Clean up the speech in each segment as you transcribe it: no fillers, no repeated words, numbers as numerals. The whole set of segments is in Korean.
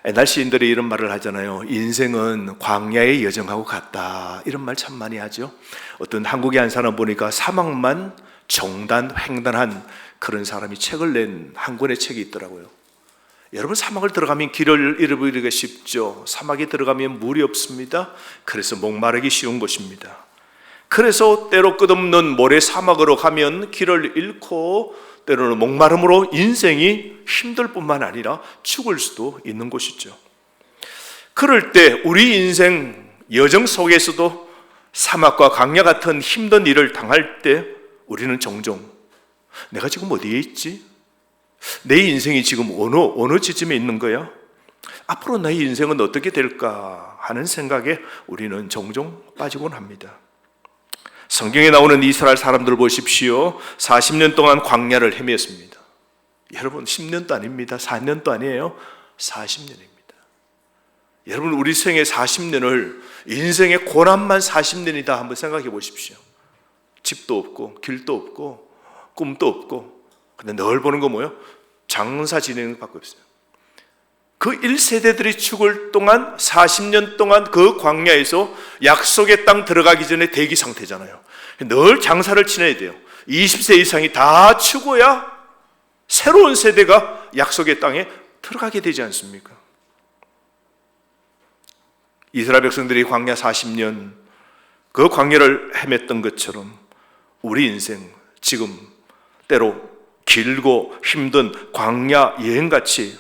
옛날 시인들이 이런 말을 하잖아요. 인생은 광야의 여정하고 같다. 이런 말 참 많이 하죠. 어떤 한국의 한 사람 보니까 사막만 횡단한 그런 사람이 책을 낸 한 권의 책이 있더라고요. 여러분, 사막을 들어가면 길을 잃어버리기가 쉽죠. 사막에 들어가면 물이 없습니다. 그래서 목마르기 쉬운 곳입니다. 그래서 때로 끝없는 모래 사막으로 가면 길을 잃고 때로는 목마름으로 인생이 힘들 뿐만 아니라 죽을 수도 있는 곳이죠. 그럴 때 우리 인생 여정 속에서도 사막과 광야 같은 힘든 일을 당할 때 우리는 종종 내가 지금 어디에 있지? 내 인생이 지금 어느 지점에 있는 거야? 앞으로 나의 인생은 어떻게 될까 하는 생각에 우리는 종종 빠지곤 합니다. 성경에 나오는 이스라엘 사람들 보십시오. 40년 동안 광야를 헤맸습니다. 여러분, 10년도 아닙니다. 4년도 아니에요. 40년입니다. 여러분, 우리 생애 40년을 인생의 고난만 40년이다 한번 생각해 보십시오. 집도 없고 길도 없고 꿈도 없고, 근데 늘 보는 거 뭐예요? 장사 지내는 것밖에 없어요. 그 1세대들이 죽을 동안 40년 동안 그 광야에서 약속의 땅 들어가기 전에 대기 상태잖아요. 늘 장사를 지내야 돼요. 20세 이상이 다 죽어야 새로운 세대가 약속의 땅에 들어가게 되지 않습니까? 이스라엘 백성들이 광야 40년 그 광야를 헤맸던 것처럼 우리 인생 지금 때로 길고 힘든 광야 여행같이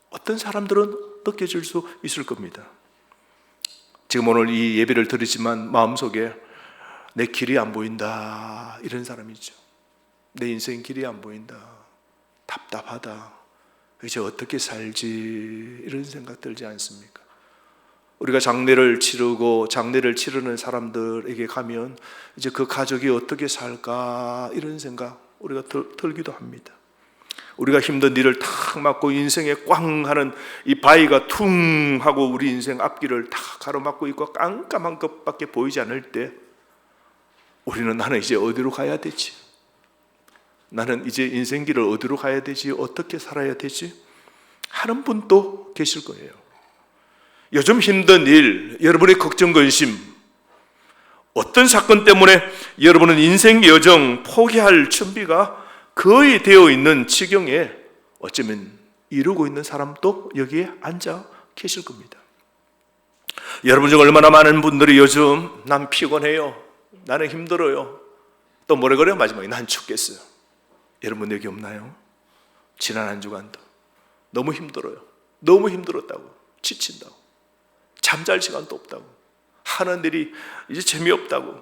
어떤 사람들은 느껴질 수 있을 겁니다. 지금 오늘 이 예배를 드리지만 마음속에 내 길이 안 보인다 이런 사람이죠. 내 인생 길이 안 보인다, 답답하다, 이제 어떻게 살지 이런 생각 들지 않습니까? 우리가 장례를 치르는 사람들에게 가면 이제 그 가족이 어떻게 살까 이런 생각 우리가 들기도 합니다. 우리가 힘든 일을 탁 맞고 인생에 꽝 하는 이 바위가 퉁 하고 우리 인생 앞길을 탁 가로막고 있고 깜깜한 것밖에 보이지 않을 때 우리는 나는 이제 어디로 가야 되지? 나는 이제 인생길을 어디로 가야 되지? 어떻게 살아야 되지? 하는 분도 계실 거예요. 요즘 힘든 일, 여러분의 걱정, 근심, 어떤 사건 때문에 여러분은 인생 여정 포기할 준비가 거의 되어 있는 지경에 어쩌면 이루고 있는 사람도 여기에 앉아 계실 겁니다. 여러분 중 얼마나 많은 분들이 요즘 난 피곤해요, 나는 힘들어요, 또 뭐래 그래요? 마지막에 난 죽겠어요. 여러분 여기 없나요? 지난 한 주간도 너무 힘들어요, 너무 힘들었다고, 지친다고, 잠잘 시간도 없다고, 하는 일이 이제 재미없다고,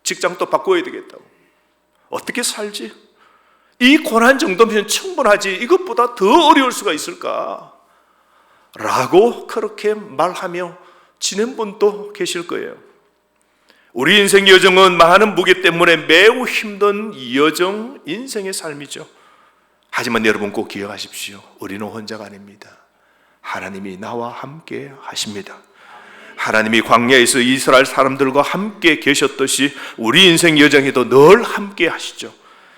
직장도 바꿔야 되겠다고, 어떻게 살지? 이 고난 정도면 충분하지 이것보다 더 어려울 수가 있을까? 라고 그렇게 말하며 지낸 분도 계실 거예요. 우리 인생 여정은 많은 무게 때문에 매우 힘든 여정, 인생의 삶이죠. 하지만 여러분 꼭 기억하십시오. 우리는 혼자가 아닙니다. 하나님이 나와 함께 하십니다. 하나님이 광야에서 이스라엘 사람들과 함께 계셨듯이 우리 인생 여정에도 늘 함께 하시죠.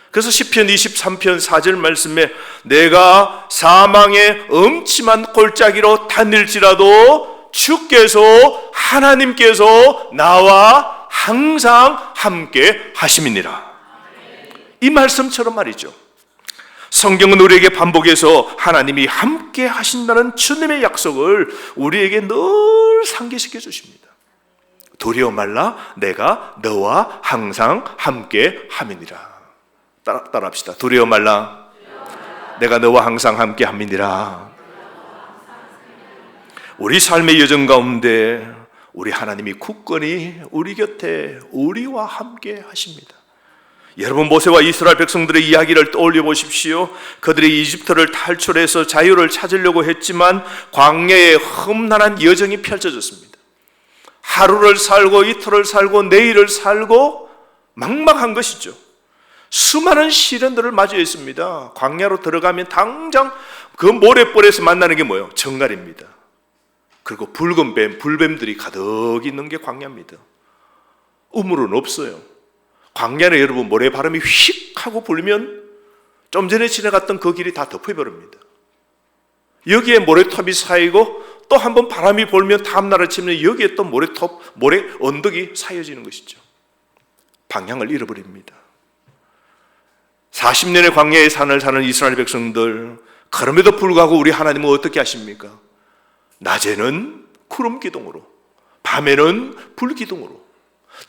그래서 시편 23편 4절 말씀에 내가 사망의 음침한 골짜기로 다닐지라도 주께서 하나님께서 나와 항상 함께 하심이니라. 이 말씀처럼 말이죠. 성경은 우리에게 반복해서 하나님이 함께 하신다는 주님의 약속을 우리에게 늘 상기시켜 주십니다. 두려워 말라, 내가 너와 항상 함께 함이니라. 따라합시다. 두려워 말라, 내가 너와 항상 함께 함이니라. 우리 삶의 여정 가운데 우리 하나님이 굳건히 우리 곁에 우리와 함께 하십니다. 여러분, 모세와 이스라엘 백성들의 이야기를 떠올려 보십시오. 그들이 이집트를 탈출해서 자유를 찾으려고 했지만 광야에 험난한 여정이 펼쳐졌습니다. 하루를 살고 이틀을 살고 내일을 살고 막막한 것이죠. 수많은 시련들을 마주했습니다. 광야로 들어가면 당장 그 모래벌에서 만나는 게 뭐예요? 정갈입니다. 그리고 붉은 뱀, 불뱀들이 가득 있는 게 광야입니다. 우물은 없어요. 광야는 여러분 모래바람이 휙 하고 불면 좀 전에 지나갔던 그 길이 다 덮여버립니다. 여기에 모래톱이 쌓이고 또 한 번 바람이 불면 다음날 아침에 여기에 또 모래 언덕이 쌓여지는 것이죠. 방향을 잃어버립니다. 40년의 광야의 산을 사는 이스라엘 백성들, 그럼에도 불구하고 우리 하나님은 어떻게 하십니까? 낮에는 구름 기둥으로, 밤에는 불 기둥으로,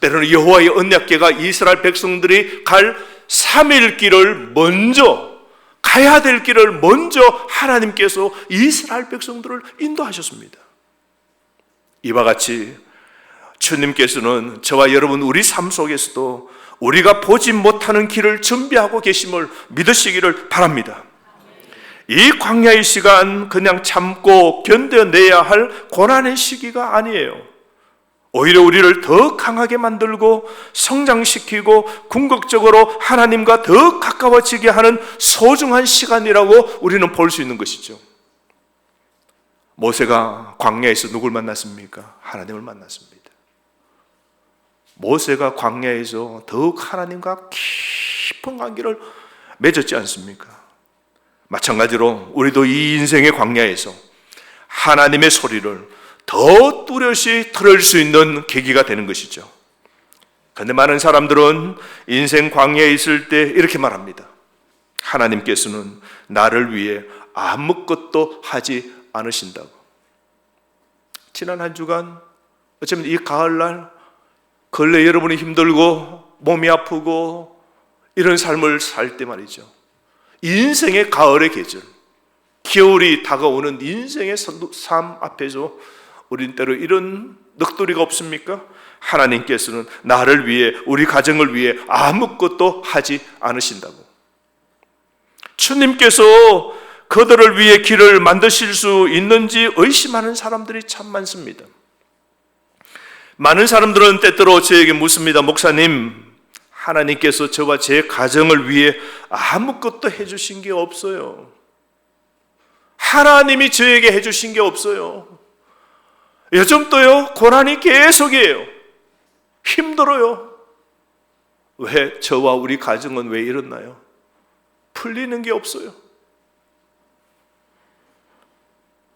때로는 여호와의 언약궤가 이스라엘 백성들이 갈 3일 길을 먼저, 가야 될 길을 먼저 하나님께서 이스라엘 백성들을 인도하셨습니다. 이와 같이 주님께서는 저와 여러분 우리 삶 속에서도 우리가 보지 못하는 길을 준비하고 계심을 믿으시기를 바랍니다. 이 광야의 시간 그냥 참고 견뎌내야 할 고난의 시기가 아니에요. 오히려 우리를 더 강하게 만들고 성장시키고 궁극적으로 하나님과 더 가까워지게 하는 소중한 시간이라고 우리는 볼 수 있는 것이죠. 모세가 광야에서 누굴 만났습니까? 하나님을 만났습니다. 모세가 광야에서 더욱 하나님과 깊은 관계를 맺었지 않습니까? 마찬가지로 우리도 이 인생의 광야에서 하나님의 소리를 더 뚜렷이 들을 수 있는 계기가 되는 것이죠. 그런데 많은 사람들은 인생 광야에 있을 때 이렇게 말합니다. 하나님께서는 나를 위해 아무것도 하지 않으신다고. 지난 한 주간 어쩌면 이 가을날 근래 여러분이 힘들고 몸이 아프고 이런 삶을 살 때 말이죠, 인생의 가을의 계절, 겨울이 다가오는 인생의 삶 앞에서 우린 때로 이런 넋두리가 없습니까? 하나님께서는 나를 위해, 우리 가정을 위해 아무것도 하지 않으신다고. 주님께서 그들을 위해 길을 만드실 수 있는지 의심하는 사람들이 참 많습니다. 많은 사람들은 때때로 저에게 묻습니다. 목사님, 하나님께서 저와 제 가정을 위해 아무것도 해주신 게 없어요. 하나님이 저에게 해주신 게 없어요. 요즘 또요, 고난이 계속이에요. 힘들어요. 왜 저와 우리 가정은 왜 이렇나요? 풀리는 게 없어요.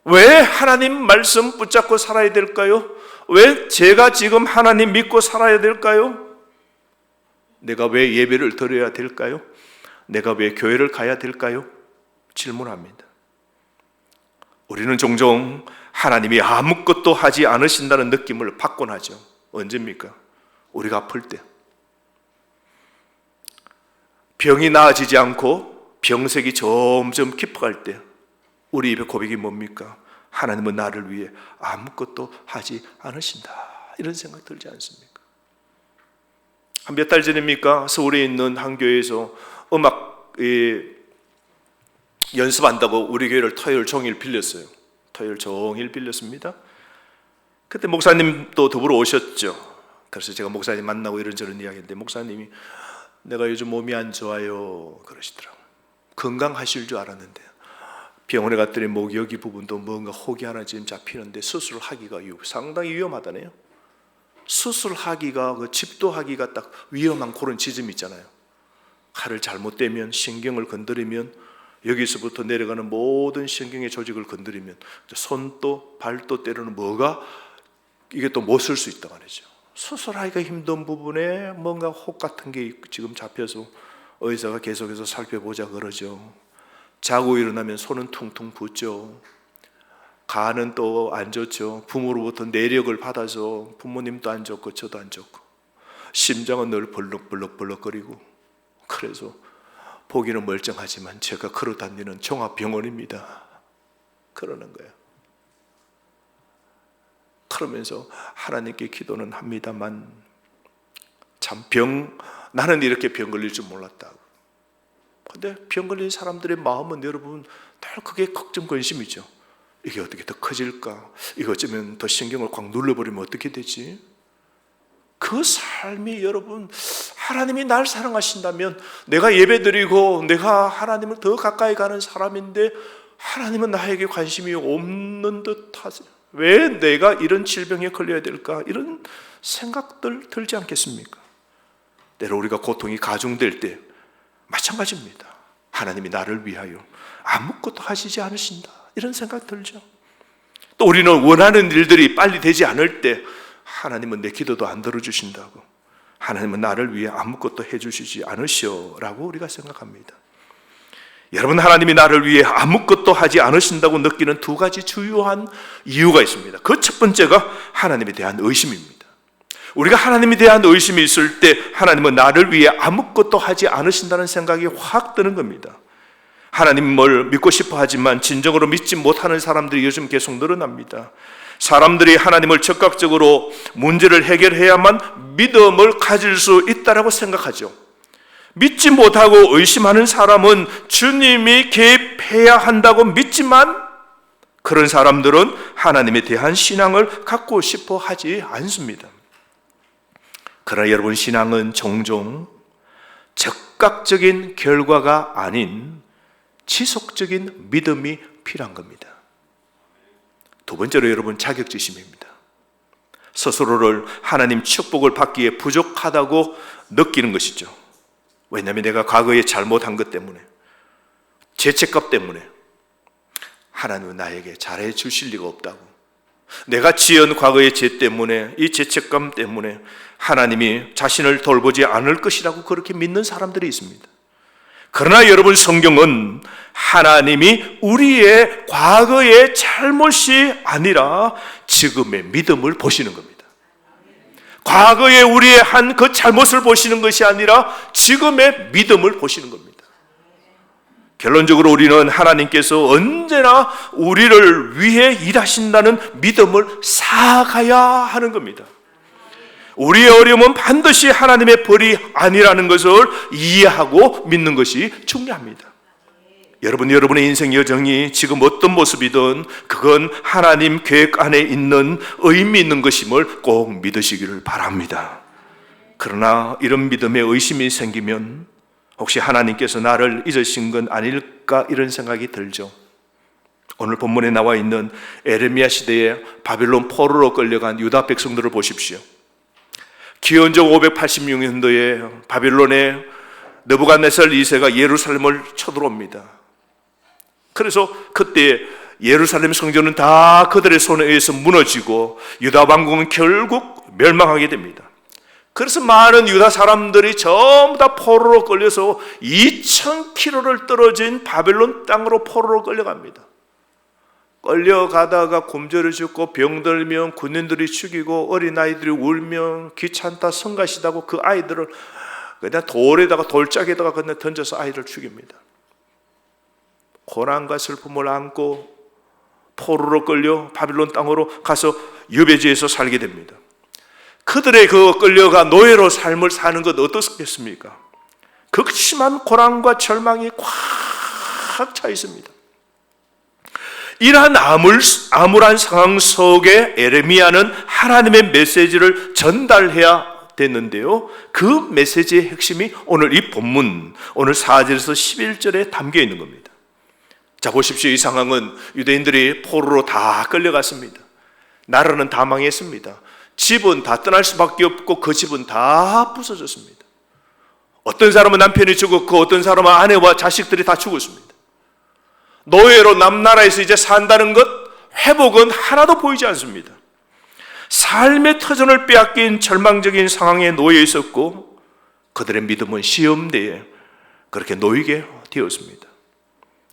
왜 하나님 말씀 붙잡고 살아야 될까요? 왜 제가 지금 하나님 믿고 살아야 될까요? 내가 왜 예배를 드려야 될까요? 내가 왜 교회를 가야 될까요? 질문합니다. 우리는 종종 하나님이 아무것도 하지 않으신다는 느낌을 받곤 하죠. 언제입니까? 우리가 아플 때. 병이 나아지지 않고 병색이 점점 깊어갈 때 우리 입의 고백이 뭡니까? 하나님은 나를 위해 아무것도 하지 않으신다, 이런 생각 들지 않습니까? 한 몇 달 전입니까? 서울에 있는 한 교회에서 음악 연습한다고 우리 교회를 토요일 종일 빌렸어요. 토요일 종일 빌렸습니다. 그때 목사님도 더불어 오셨죠. 그래서 제가 목사님 만나고 이런저런 이야기했는데 목사님이 내가 요즘 몸이 안 좋아요 그러시더라고요. 건강하실 줄 알았는데 병원에 갔더니 목 여기 부분도 뭔가 혹이 하나 지금 잡히는데 수술하기가 상당히 위험하다네요. 수술하기가, 그 집도하기가 딱 위험한 그런 지점이 있잖아요. 칼을 잘못대면, 신경을 건드리면, 여기서부터 내려가는 모든 신경의 조직을 건드리면 손도 발도 때로는 뭐가 이게 또 못 쓸 수 있다 말이죠. 수술하기가 힘든 부분에 뭔가 혹 같은 게 지금 잡혀서 의사가 계속해서 살펴보자 그러죠. 자고 일어나면 손은 퉁퉁 붓죠. 간은 또 안 좋죠. 부모로부터 내력을 받아서 부모님도 안 좋고 저도 안 좋고 심장은 늘 벌럭벌럭거리고, 그래서 보기는 멀쩡하지만 제가 걸어 다니는 종합병원입니다 그러는 거예요. 그러면서 하나님께 기도는 합니다만 참 나는 이렇게 병 걸릴 줄 몰랐다고. 근데 병 걸린 사람들의 마음은 여러분 늘 그게 걱정 근심이죠. 이게 어떻게 더 커질까? 이거 어쩌면 더 신경을 꽉 눌러버리면 어떻게 되지? 그 삶이 여러분, 하나님이 날 사랑하신다면 내가 예배드리고 내가 하나님을 더 가까이 가는 사람인데 하나님은 나에게 관심이 없는 듯 하세요. 왜 내가 이런 질병에 걸려야 될까? 이런 생각들 들지 않겠습니까? 때로 우리가 고통이 가중될 때 마찬가지입니다. 하나님이 나를 위하여 아무것도 하시지 않으신다, 이런 생각 들죠. 또 우리는 원하는 일들이 빨리 되지 않을 때 하나님은 내 기도도 안 들어주신다고, 하나님은 나를 위해 아무것도 해주시지 않으시오라고 우리가 생각합니다. 여러분, 하나님이 나를 위해 아무것도 하지 않으신다고 느끼는 두 가지 주요한 이유가 있습니다. 그 첫 번째가 하나님에 대한 의심입니다. 우리가 하나님에 대한 의심이 있을 때 하나님은 나를 위해 아무것도 하지 않으신다는 생각이 확 드는 겁니다. 하나님을 믿고 싶어 하지만 진정으로 믿지 못하는 사람들이 요즘 계속 늘어납니다. 사람들이 하나님을 적극적으로 문제를 해결해야만 믿음을 가질 수 있다고 생각하죠. 믿지 못하고 의심하는 사람은 주님이 개입해야 한다고 믿지만 그런 사람들은 하나님에 대한 신앙을 갖고 싶어 하지 않습니다. 그러나 여러분, 신앙은 종종 즉각적인 결과가 아닌 지속적인 믿음이 필요한 겁니다. 두 번째로 여러분, 자격지심입니다. 스스로를 하나님 축복을 받기에 부족하다고 느끼는 것이죠. 왜냐하면 내가 과거에 잘못한 것 때문에, 죄책감 때문에 하나님은 나에게 잘해 주실 리가 없다고, 내가 지은 과거의 죄 때문에, 이 죄책감 때문에 하나님이 자신을 돌보지 않을 것이라고 그렇게 믿는 사람들이 있습니다. 그러나 여러분, 성경은 하나님이 우리의 과거의 잘못이 아니라 지금의 믿음을 보시는 겁니다. 과거에 우리의 한 그 잘못을 보시는 것이 아니라 지금의 믿음을 보시는 겁니다. 결론적으로 우리는 하나님께서 언제나 우리를 위해 일하신다는 믿음을 쌓아가야 하는 겁니다. 우리의 어려움은 반드시 하나님의 벌이 아니라는 것을 이해하고 믿는 것이 중요합니다. 여러분의 인생 여정이 지금 어떤 모습이든 그건 하나님 계획 안에 있는 의미 있는 것임을 꼭 믿으시기를 바랍니다. 그러나 이런 믿음에 의심이 생기면 혹시 하나님께서 나를 잊으신 건 아닐까 이런 생각이 들죠. 오늘 본문에 나와 있는 에레미야 시대에 바빌론 포로로 끌려간 유다 백성들을 보십시오. 기원전 586년도에 바빌론의 느부갓네살 2세가 예루살렘을 쳐들어옵니다. 그래서 그때 예루살렘 성전은 다 그들의 손에 의해서 무너지고 유다 왕국은 결국 멸망하게 됩니다. 그래서 많은 유다 사람들이 전부 다 포로로 끌려서 2000km를 떨어진 바벨론 땅으로 포로로 끌려갑니다. 끌려가다가 굶주려 죽고 병들면 군인들이 죽이고 어린아이들이 울면 귀찮다 성가시다고 그 아이들을 그냥 돌에다가 돌짝에다가 그냥 던져서 아이를 죽입니다. 고난과 슬픔을 안고 포로로 끌려 바빌론 땅으로 가서 유배지에서 살게 됩니다. 그들의 그 끌려가 노예로 삶을 사는 것 어떻겠습니까? 극심한 고난과 절망이 꽉 차 있습니다. 이러한 암울한 상황 속에 에레미야는 하나님의 메시지를 전달해야 됐는데요, 그 메시지의 핵심이 오늘 이 본문, 오늘 4절에서 11절에 담겨 있는 겁니다. 자, 보십시오. 이 상황은 유대인들이 포로로 다 끌려갔습니다. 나라는 다 망했습니다. 집은 다 떠날 수밖에 없고 그 집은 다 부서졌습니다. 어떤 사람은 남편이 죽었고 어떤 사람은 아내와 자식들이 다 죽었습니다. 노예로 남나라에서 이제 산다는 것, 회복은 하나도 보이지 않습니다. 삶의 터전을 빼앗긴 절망적인 상황에 놓여 있었고 그들의 믿음은 시험대에 그렇게 놓이게 되었습니다.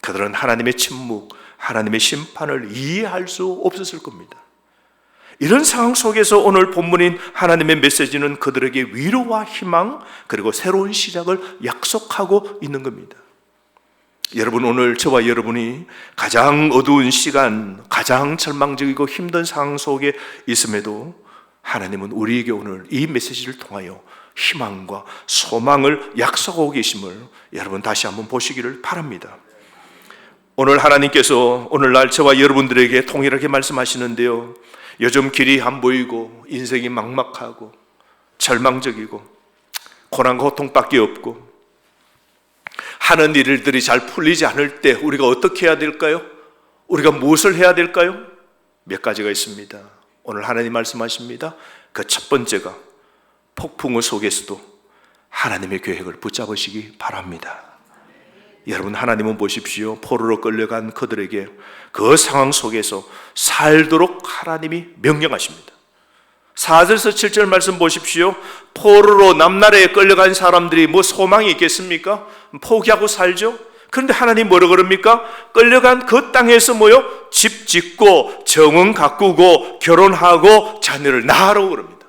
그들은 하나님의 침묵, 하나님의 심판을 이해할 수 없었을 겁니다. 이런 상황 속에서 오늘 본문인 하나님의 메시지는 그들에게 위로와 희망 그리고 새로운 시작을 약속하고 있는 겁니다. 여러분, 오늘 저와 여러분이 가장 어두운 시간, 가장 절망적이고 힘든 상황 속에 있음에도 하나님은 우리에게 오늘 이 메시지를 통하여 희망과 소망을 약속하고 계심을 여러분 다시 한번 보시기를 바랍니다. 오늘 하나님께서 오늘날 저와 여러분들에게 통일하게 말씀하시는데요, 요즘 길이 안 보이고 인생이 막막하고 절망적이고 고난과 고통밖에 없고 하는 일들이 잘 풀리지 않을 때 우리가 어떻게 해야 될까요? 우리가 무엇을 해야 될까요? 몇 가지가 있습니다. 오늘 하나님 말씀하십니다. 그 첫 번째가 폭풍우 속에서도 하나님의 계획을 붙잡으시기 바랍니다. 여러분, 하나님은 보십시오. 포로로 끌려간 그들에게 그 상황 속에서 살도록 하나님이 명령하십니다. 4절에서 7절 말씀 보십시오. 포로로 남나라에 끌려간 사람들이 뭐 소망이 있겠습니까? 포기하고 살죠. 그런데 하나님 뭐라 그럽니까? 끌려간 그 땅에서 뭐요? 집 짓고 정원 가꾸고 결혼하고 자녀를 낳으라고 그럽니다.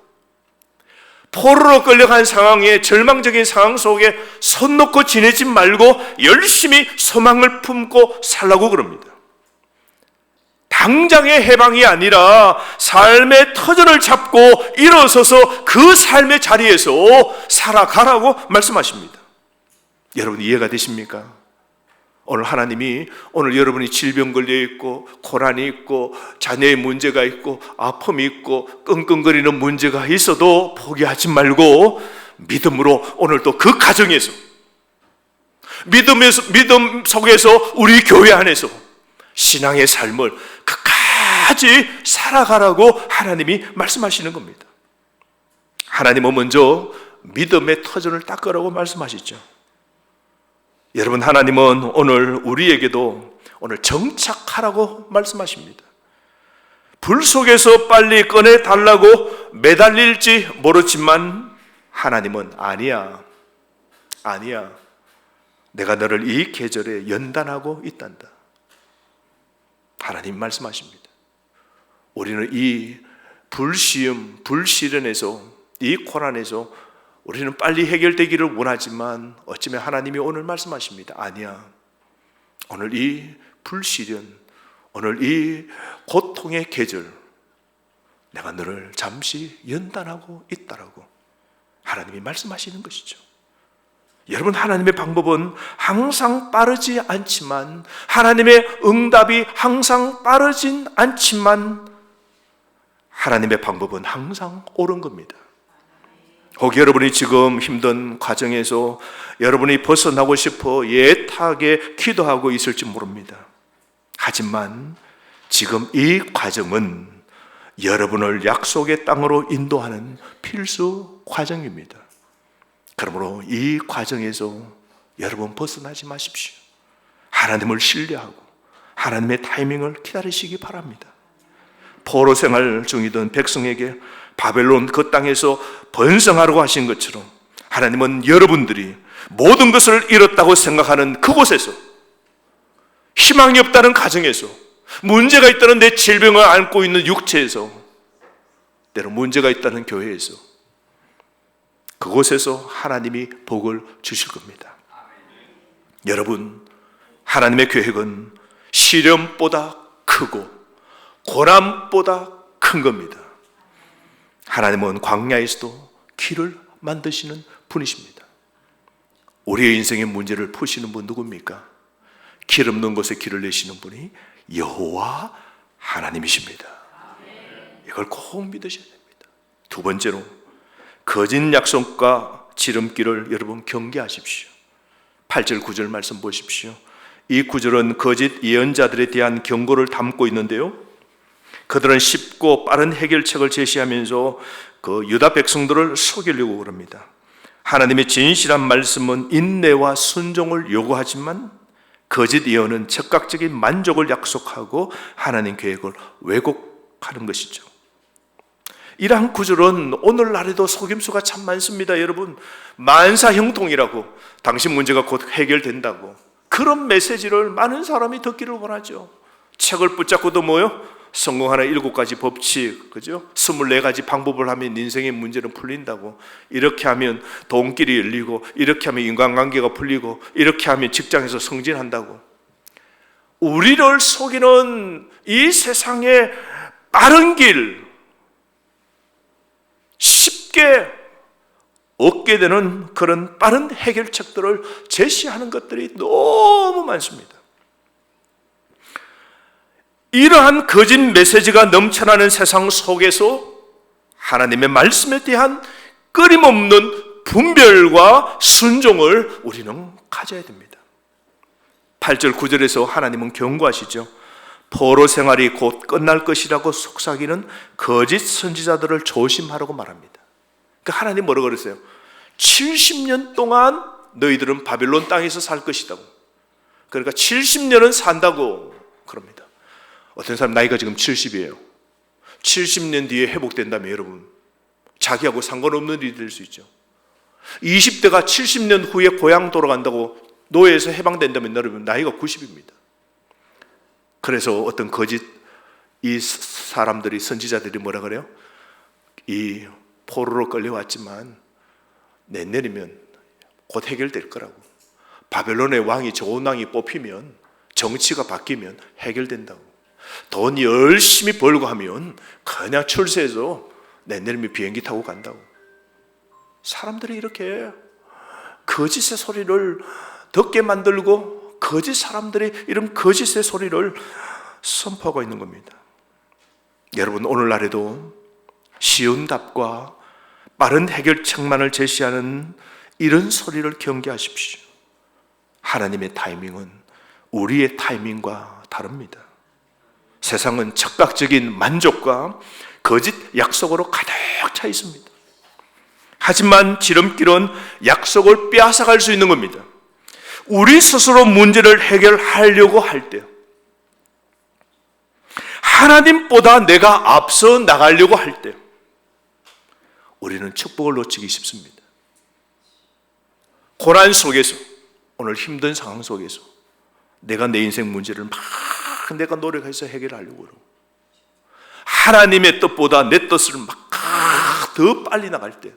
포로로 끌려간 상황에, 절망적인 상황 속에 손 놓고 지내지 말고 열심히 소망을 품고 살라고 그럽니다. 당장의 해방이 아니라 삶의 터전을 잡고 일어서서 그 삶의 자리에서 살아가라고 말씀하십니다. 여러분, 이해가 되십니까? 오늘 하나님이, 오늘 여러분이 질병 걸려 있고 고난이 있고 자녀의 문제가 있고 아픔이 있고 끙끙거리는 문제가 있어도 포기하지 말고 믿음으로 오늘도 그 가정에서, 믿음 속에서 우리 교회 안에서 신앙의 삶을 끝까지 살아가라고 하나님이 말씀하시는 겁니다. 하나님은 먼저 믿음의 터전을 닦으라고 말씀하시죠. 여러분, 하나님은 오늘 우리에게도 오늘 정착하라고 말씀하십니다. 불 속에서 빨리 꺼내달라고 매달릴지 모르지만 하나님은 아니야, 내가 너를 이 계절에 연단하고 있단다. 하나님 말씀하십니다. 우리는 이 불시험, 불시련에서, 이 고난에서 우리는 빨리 해결되기를 원하지만 어쩌면 하나님이 오늘 말씀하십니다. 아니야, 오늘 이 불시련, 오늘 이 고통의 계절, 내가 너를 잠시 연단하고 있다라고 하나님이 말씀하시는 것이죠. 여러분, 하나님의 방법은 항상 빠르지 않지만, 하나님의 응답이 항상 빠르진 않지만 하나님의 방법은 항상 옳은 겁니다. 혹 여러분이 지금 힘든 과정에서 여러분이 벗어나고 싶어 애타게 기도하고 있을지 모릅니다. 하지만 지금 이 과정은 여러분을 약속의 땅으로 인도하는 필수 과정입니다. 그러므로 이 과정에서 여러분 벗어나지 마십시오. 하나님을 신뢰하고 하나님의 타이밍을 기다리시기 바랍니다. 포로 생활 중이던 백성에게 바벨론 그 땅에서 번성하라고 하신 것처럼 하나님은 여러분들이 모든 것을 잃었다고 생각하는 그곳에서, 희망이 없다는 가정에서, 문제가 있다는 내 질병을 안고 있는 육체에서, 때로 문제가 있다는 교회에서, 그곳에서 하나님이 복을 주실 겁니다. 여러분, 하나님의 계획은 시련보다 크고 고난보다 큰 겁니다. 하나님은 광야에서도 길을 만드시는 분이십니다. 우리의 인생의 문제를 푸시는 분 누굽니까? 길 없는 곳에 길을 내시는 분이 여호와 하나님이십니다. 이걸 꼭 믿으셔야 됩니다. 두 번째로, 거짓 약속과 지름길을 여러분 경계하십시오. 8절 9절 말씀 보십시오. 이 구절은 거짓 예언자들에 대한 경고를 담고 있는데요, 그들은 쉽고 빠른 해결책을 제시하면서 그 유다 백성들을 속이려고 그럽니다. 하나님의 진실한 말씀은 인내와 순종을 요구하지만 거짓 예언은 즉각적인 만족을 약속하고 하나님 계획을 왜곡하는 것이죠. 이러한 구절은 오늘날에도 속임수가 참 많습니다. 여러분, 만사형통이라고, 당신 문제가 곧 해결된다고, 그런 메시지를 많은 사람이 듣기를 원하죠. 책을 붙잡고도 뭐요? 성공하는 7가지 법칙, 그죠? 24가지 방법을 하면 인생의 문제는 풀린다고, 이렇게 하면 돈길이 열리고, 이렇게 하면 인간관계가 풀리고, 이렇게 하면 직장에서 승진한다고. 우리를 속이는 이 세상의 빠른 길, 쉽게 얻게 되는 그런 빠른 해결책들을 제시하는 것들이 너무 많습니다. 이러한 거짓 메시지가 넘쳐나는 세상 속에서 하나님의 말씀에 대한 끊임없는 분별과 순종을 우리는 가져야 됩니다. 8절 9절에서 하나님은 경고하시죠. 포로 생활이 곧 끝날 것이라고 속삭이는 거짓 선지자들을 조심하라고 말합니다. 그러니까 하나님 뭐라고 그랬어요? 70년 동안 너희들은 바벨론 땅에서 살 것이라고. 그러니까 70년은 산다고 그럽니다. 어떤 사람 나이가 지금 70이에요. 70년 뒤에 회복된다면 여러분, 자기하고 상관없는 일이 될 수 있죠. 20대가 70년 후에 고향 돌아간다고 노예에서 해방된다면 여러분, 나이가 90입니다. 그래서 어떤 거짓 이 사람들이, 선지자들이 뭐라 그래요? 이 포로로 끌려왔지만 내년이면 곧 해결될 거라고. 바벨론의 왕이 좋은 왕이 뽑히면, 정치가 바뀌면 해결된다고. 돈 열심히 벌고 하면 그냥 출세해서 내년이면 비행기 타고 간다고. 사람들이 이렇게 거짓의 소리를 듣게 만들고 거짓 사람들이 이런 거짓의 소리를 선포하고 있는 겁니다. 여러분, 오늘날에도 쉬운 답과 빠른 해결책만을 제시하는 이런 소리를 경계하십시오. 하나님의 타이밍은 우리의 타이밍과 다릅니다. 세상은 즉각적인 만족과 거짓 약속으로 가득 차 있습니다. 하지만 지름길은 약속을 빼앗아갈 수 있는 겁니다. 우리 스스로 문제를 해결하려고 할 때, 하나님보다 내가 앞서 나가려고 할 때 우리는 축복을 놓치기 쉽습니다. 고난 속에서, 오늘 힘든 상황 속에서 내가 내 인생 문제를 막 내가 노력해서 해결하려고 그러고, 하나님의 뜻보다 내 뜻을 막 더 빨리 나갈 때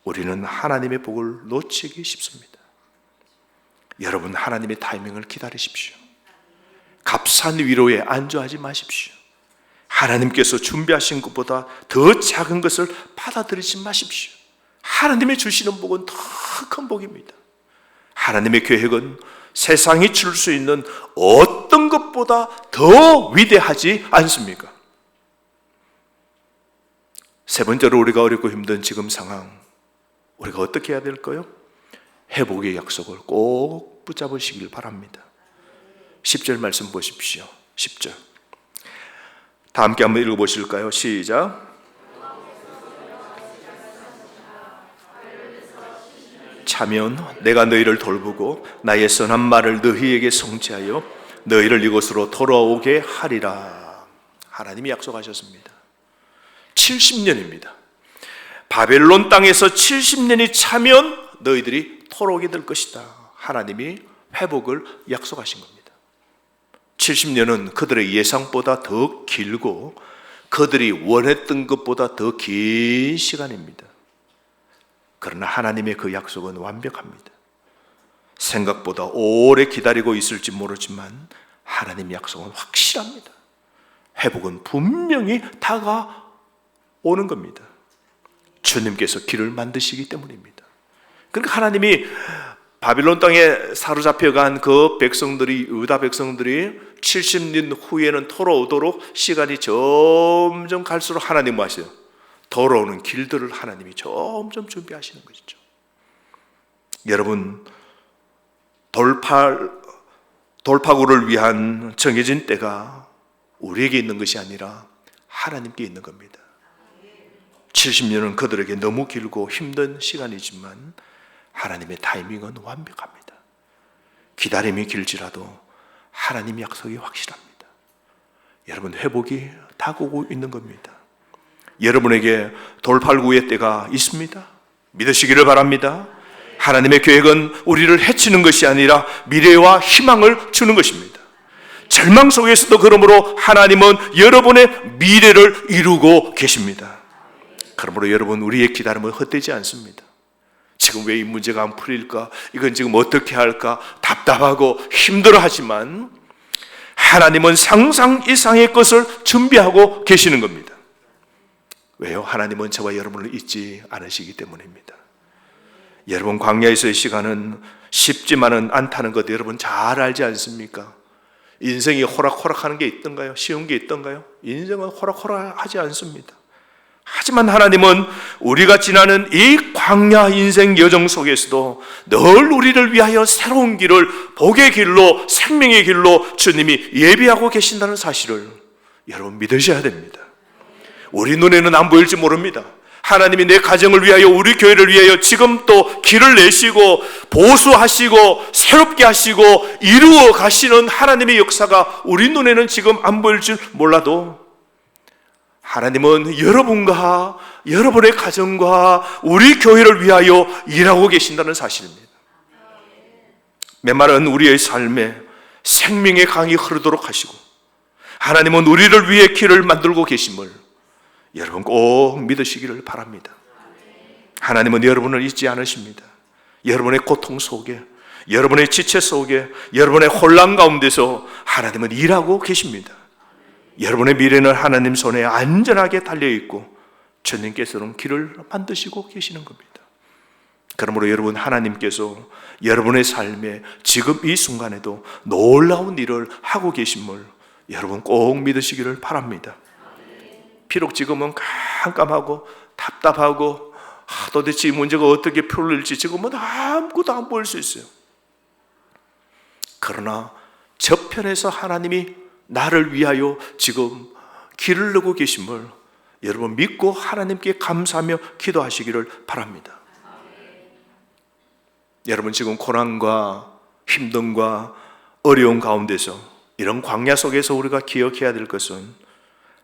우리는 하나님의 복을 놓치기 쉽습니다. 여러분, 하나님의 타이밍을 기다리십시오. 값싼 위로에 안주하지 마십시오. 하나님께서 준비하신 것보다 더 작은 것을 받아들이지 마십시오. 하나님의 주시는 복은 더 큰 복입니다. 하나님의 계획은 세상이 줄 수 있는 어떤 것보다 더 위대하지 않습니까? 세 번째로, 우리가 어렵고 힘든 지금 상황, 우리가 어떻게 해야 될까요? 회복의 약속을 꼭 붙잡으시길 바랍니다. 10절 말씀 보십시오. 10절 다 함께 한번 읽어보실까요? 시작. 차면 내가 너희를 돌보고 나의 선한 말을 너희에게 성취하여 너희를 이곳으로 돌아오게 하리라. 하나님이 약속하셨습니다. 70년입니다. 바벨론 땅에서 70년이 차면 너희들이 돌아오게 될 것이다. 하나님이 회복을 약속하신 겁니다. 70년은 그들의 예상보다 더 길고 그들이 원했던 것보다 더 긴 시간입니다. 그러나 하나님의 그 약속은 완벽합니다. 생각보다 오래 기다리고 있을지 모르지만 하나님 약속은 확실합니다. 회복은 분명히 다가오는 겁니다. 주님께서 길을 만드시기 때문입니다. 그러니까 하나님이 바빌론 땅에 사로잡혀간 그 백성들이, 유다 백성들이 70년 후에는 돌아오도록 시간이 점점 갈수록 하나님 뭐 하세요? 돌아오는 길들을 하나님이 점점 준비하시는 것이죠. 여러분, 돌파구를 위한 정해진 때가 우리에게 있는 것이 아니라 하나님께 있는 겁니다. 70년은 그들에게 너무 길고 힘든 시간이지만 하나님의 타이밍은 완벽합니다. 기다림이 길지라도 하나님 약속이 확실합니다. 여러분, 회복이 다가오고 있는 겁니다. 여러분에게 돌팔구의 때가 있습니다. 믿으시기를 바랍니다. 하나님의 계획은 우리를 해치는 것이 아니라 미래와 희망을 주는 것입니다. 절망 속에서도 그러므로 하나님은 여러분의 미래를 이루고 계십니다. 그러므로 여러분, 우리의 기다림은 헛되지 않습니다. 지금 왜 이 문제가 안 풀릴까? 이건 지금 어떻게 할까? 답답하고 힘들어하지만 하나님은 상상 이상의 것을 준비하고 계시는 겁니다. 왜요? 하나님은 저와 여러분을 잊지 않으시기 때문입니다. 여러분, 광야에서의 시간은 쉽지만은 않다는 것 여러분 잘 알지 않습니까? 인생이 호락호락하는 게 있던가요? 쉬운 게 있던가요? 인생은 호락호락하지 않습니다. 하지만 하나님은 우리가 지나는 이 광야 인생 여정 속에서도 늘 우리를 위하여 새로운 길을, 복의 길로, 생명의 길로 주님이 예비하고 계신다는 사실을 여러분 믿으셔야 됩니다. 우리 눈에는 안 보일지 모릅니다. 하나님이 내 가정을 위하여, 우리 교회를 위하여 지금 또 길을 내시고 보수하시고 새롭게 하시고 이루어 가시는 하나님의 역사가 우리 눈에는 지금 안 보일 줄 몰라도 하나님은 여러분과 여러분의 가정과 우리 교회를 위하여 일하고 계신다는 사실입니다. 메마른 우리의 삶에 생명의 강이 흐르도록 하시고 하나님은 우리를 위해 길을 만들고 계심을 여러분 꼭 믿으시기를 바랍니다. 하나님은 여러분을 잊지 않으십니다. 여러분의 고통 속에, 여러분의 지체 속에, 여러분의 혼란 가운데서 하나님은 일하고 계십니다. 여러분의 미래는 하나님 손에 안전하게 달려있고 주님께서는 길을 만드시고 계시는 겁니다. 그러므로 여러분, 하나님께서 여러분의 삶에 지금 이 순간에도 놀라운 일을 하고 계심을 여러분 꼭 믿으시기를 바랍니다. 비록 지금은 깜깜하고 답답하고 도대체 이 문제가 어떻게 풀릴지 지금은 아무것도 안 보일 수 있어요. 그러나 저편에서 하나님이 나를 위하여 지금 길을 내고 계심을 여러분 믿고 하나님께 감사하며 기도하시기를 바랍니다. 여러분 지금 고난과 힘듦과 어려운 가운데서 이런 광야 속에서 우리가 기억해야 될 것은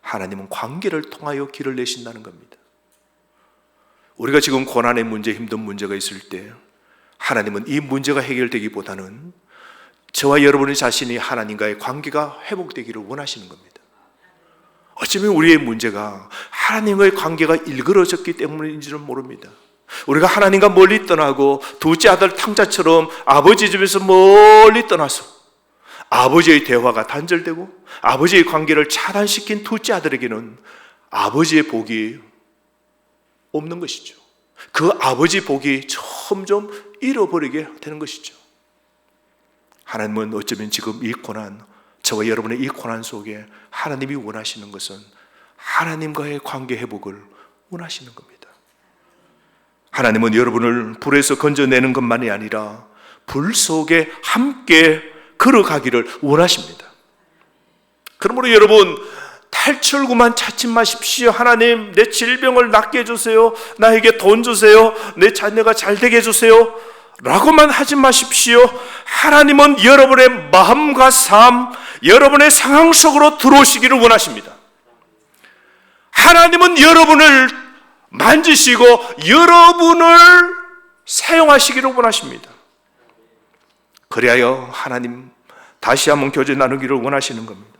하나님은 관계를 통하여 길을 내신다는 겁니다. 우리가 지금 고난의 문제, 힘든 문제가 있을 때 하나님은 이 문제가 해결되기보다는 저와 여러분의 자신이 하나님과의 관계가 회복되기를 원하시는 겁니다. 어쩌면 우리의 문제가 하나님과의 관계가 일그러졌기 때문인지는 모릅니다. 우리가 하나님과 멀리 떠나고 둘째 아들 탕자처럼 아버지 집에서 멀리 떠나서 아버지의 대화가 단절되고 아버지의 관계를 차단시킨 둘째 아들에게는 아버지의 복이 없는 것이죠. 그 아버지 복이 점점 잃어버리게 되는 것이죠. 하나님은 어쩌면 지금 이 고난, 저와 여러분의 이 고난 속에 하나님이 원하시는 것은 하나님과의 관계 회복을 원하시는 겁니다. 하나님은 여러분을 불에서 건져내는 것만이 아니라 불 속에 함께 걸어가기를 원하십니다. 그러므로 여러분 탈출구만 찾지 마십시오. 하나님 내 질병을 낫게 해주세요, 나에게 돈 주세요, 내 자녀가 잘 되게 해주세요 라고만 하지 마십시오. 하나님은 여러분의 마음과 삶, 여러분의 상황 속으로 들어오시기를 원하십니다. 하나님은 여러분을 만지시고 여러분을 사용하시기를 원하십니다. 그리하여 하나님 다시 한번 교제 나누기를 원하시는 겁니다.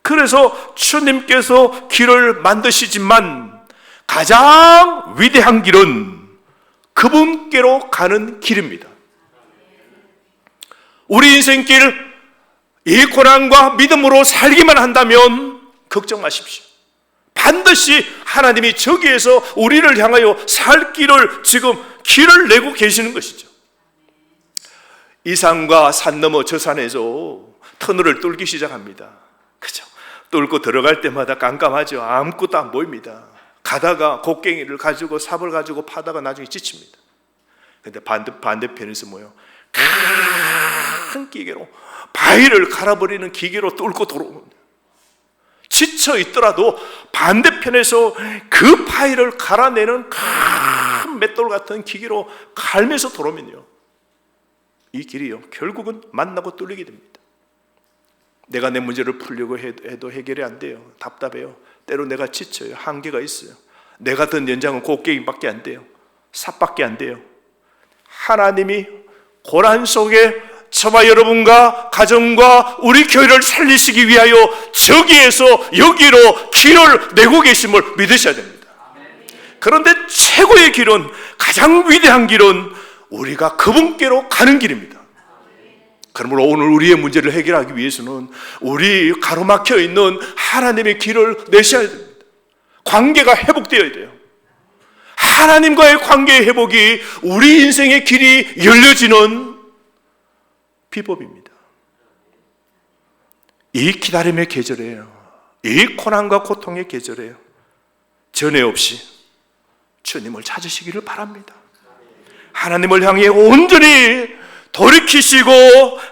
그래서 주님께서 길을 만드시지만 가장 위대한 길은 그분께로 가는 길입니다. 우리 인생길 이 고난과 믿음으로 살기만 한다면 걱정 마십시오. 반드시 하나님이 저기에서 우리를 향하여 살 길을 지금 길을 내고 계시는 것이죠. 이 산과 산 너머 저 산에서 터널을 뚫기 시작합니다. 그죠? 뚫고 들어갈 때마다 깜깜하죠. 아무것도 안 보입니다. 가다가 곡괭이를 가지고 삽을 가지고 파다가 나중에 지칩니다. 근데 반대편에서 뭐요? 큰 기계로 바위를 갈아버리는 기계로 뚫고 들어옵니다. 지쳐 있더라도 반대편에서 그 바위를 갈아내는 큰 맷돌 같은 기계로 갈면서 들어오면요, 이 길이요 결국은 만나고 뚫리게 됩니다. 내가 내 문제를 풀려고 해도 해결이 안 돼요. 답답해요. 때로 내가 지쳐요. 한계가 있어요. 내가 든 연장은 곡괭이밖에 안 돼요. 삽밖에 안 돼요. 하나님이 고난 속에 저와 여러분과 가정과 우리 교회를 살리시기 위하여 저기에서 여기로 길을 내고 계심을 믿으셔야 됩니다. 그런데 최고의 길은, 가장 위대한 길은 우리가 그분께로 가는 길입니다. 그러므로 오늘 우리의 문제를 해결하기 위해서는 우리 가로막혀 있는 하나님의 길을 내셔야 됩니다. 관계가 회복되어야 돼요. 하나님과의 관계의 회복이 우리 인생의 길이 열려지는 비법입니다. 이 기다림의 계절이에요. 이 고난과 고통의 계절이에요. 전에 없이 주님을 찾으시기를 바랍니다. 하나님을 향해 온전히 돌이키시고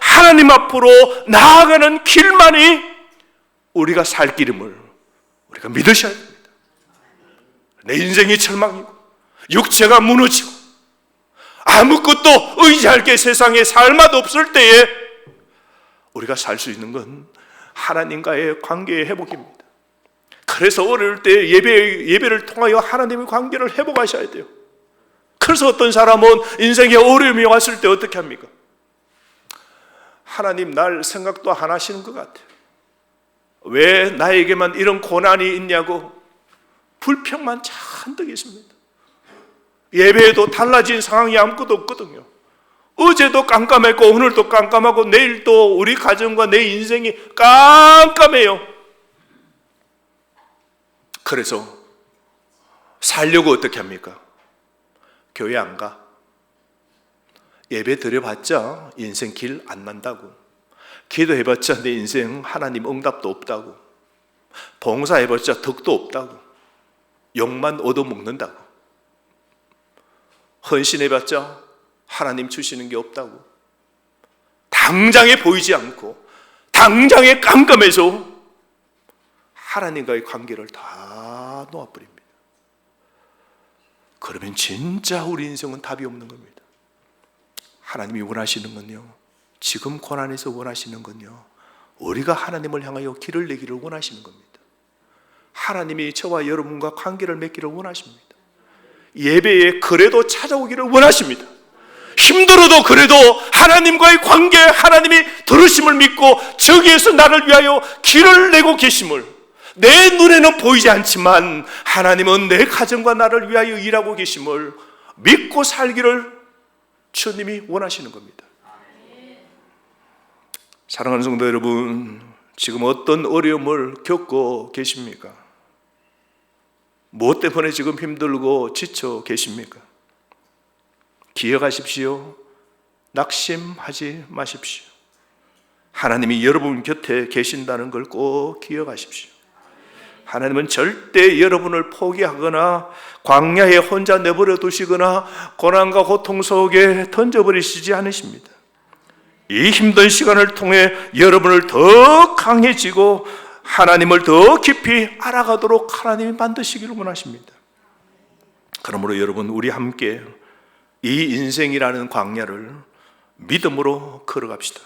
하나님 앞으로 나아가는 길만이 우리가 살 길임을 우리가 믿으셔야 됩니다. 내 인생이 절망이고 육체가 무너지고 아무것도 의지할 게 세상에 살맛 없을 때에 우리가 살 수 있는 건 하나님과의 관계의 회복입니다. 그래서 어려울 때 예배를 통하여 하나님의 관계를 회복하셔야 돼요. 그래서 어떤 사람은 인생에 어려움이 왔을 때 어떻게 합니까? 하나님 날 생각도 안 하시는 것 같아요. 왜 나에게만 이런 고난이 있냐고 불평만 잔뜩 있습니다. 예배에도 달라진 상황이 아무것도 없거든요. 어제도 깜깜했고 오늘도 깜깜하고 내일도 우리 가정과 내 인생이 깜깜해요. 그래서 살려고 어떻게 합니까? 교회 안 가. 예배 드려봤자 인생 길 안 난다고. 기도해봤자 내 인생 하나님 응답도 없다고. 봉사해봤자 덕도 없다고. 욕만 얻어먹는다고. 헌신해봤자 하나님 주시는 게 없다고. 당장에 보이지 않고 당장에 깜깜해서 하나님과의 관계를 다 놓아버립니다. 그러면 진짜 우리 인생은 답이 없는 겁니다. 하나님이 원하시는 건요, 지금 고난에서 원하시는 건요, 우리가 하나님을 향하여 길을 내기를 원하시는 겁니다. 하나님이 저와 여러분과 관계를 맺기를 원하십니다. 예배에 그래도 찾아오기를 원하십니다. 힘들어도 그래도 하나님과의 관계, 하나님이 들으심을 믿고 저기에서 나를 위하여 길을 내고 계심을, 내 눈에는 보이지 않지만 하나님은 내 가정과 나를 위하여 일하고 계심을 믿고 살기를 주님이 원하시는 겁니다. 사랑하는 성도 여러분, 지금 어떤 어려움을 겪고 계십니까? 무엇 때문에 지금 힘들고 지쳐 계십니까? 기억하십시오. 낙심하지 마십시오. 하나님이 여러분 곁에 계신다는 걸 꼭 기억하십시오. 하나님은 절대 여러분을 포기하거나 광야에 혼자 내버려 두시거나 고난과 고통 속에 던져버리시지 않으십니다. 이 힘든 시간을 통해 여러분을 더 강해지고 하나님을 더 깊이 알아가도록 하나님이 만드시기를 원하십니다. 그러므로 여러분, 우리 함께 이 인생이라는 광야를 믿음으로 걸어갑시다.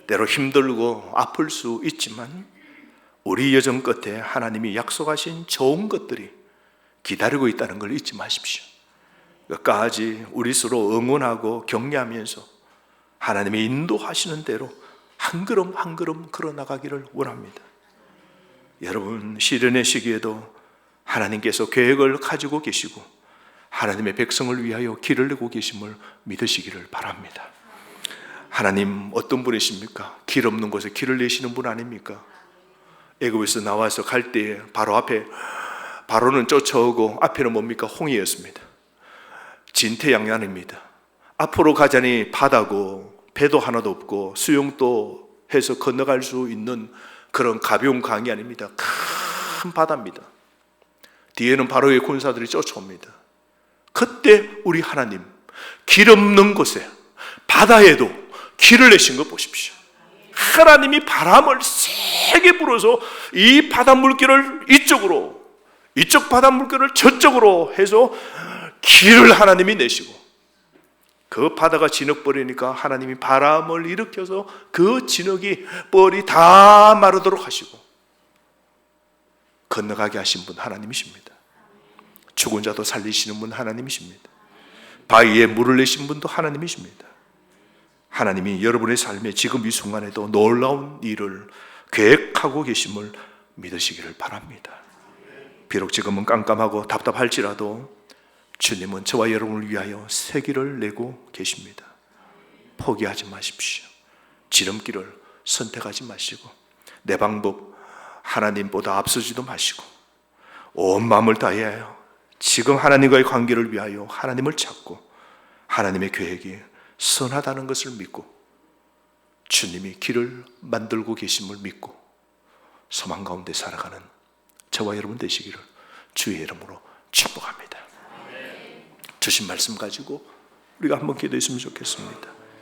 때로 힘들고 아플 수 있지만 우리 여정 끝에 하나님이 약속하신 좋은 것들이 기다리고 있다는 걸 잊지 마십시오. 끝까지 우리 서로 응원하고 격려하면서 하나님의 인도하시는 대로 한 걸음 한 걸음 걸어나가기를 원합니다. 여러분, 시련의 시기에도 하나님께서 계획을 가지고 계시고 하나님의 백성을 위하여 길을 내고 계심을 믿으시기를 바랍니다. 하나님 어떤 분이십니까? 길 없는 곳에 길을 내시는 분 아닙니까? 애굽에서 나와서 갈 때에 바로 앞에, 바로는 쫓아오고 앞에는 뭡니까? 홍해였습니다. 진퇴양난입니다. 앞으로 가자니 바다고 배도 하나도 없고 수영도 해서 건너갈 수 있는 그런 가벼운 강이 아닙니다. 큰 바다입니다. 뒤에는 바로의 군사들이 쫓아옵니다. 그때 우리 하나님, 길 없는 곳에 바다에도 길을 내신 거 보십시오. 하나님이 바람을 세게 불어서 이 바닷물길을 이쪽으로, 이쪽 바닷물길을 저쪽으로 해서 길을 하나님이 내시고, 그 바다가 진흙벌이니까 하나님이 바람을 일으켜서 그 진흙이 뻘이 다 마르도록 하시고 건너가게 하신 분 하나님이십니다. 죽은 자도 살리시는 분 하나님이십니다. 바위에 물을 내신 분도 하나님이십니다. 하나님이 여러분의 삶에 지금 이 순간에도 놀라운 일을 계획하고 계심을 믿으시기를 바랍니다. 비록 지금은 깜깜하고 답답할지라도 주님은 저와 여러분을 위하여 새 길을 내고 계십니다. 포기하지 마십시오. 지름길을 선택하지 마시고 내 방법 하나님보다 앞서지도 마시고 온 마음을 다하여 지금 하나님과의 관계를 위하여 하나님을 찾고 하나님의 계획이 선하다는 것을 믿고 주님이 길을 만들고 계심을 믿고 소망 가운데 살아가는 저와 여러분 되시기를 주의 이름으로 축복합니다. 주신 말씀 가지고 우리가 한번 기도했으면 좋겠습니다.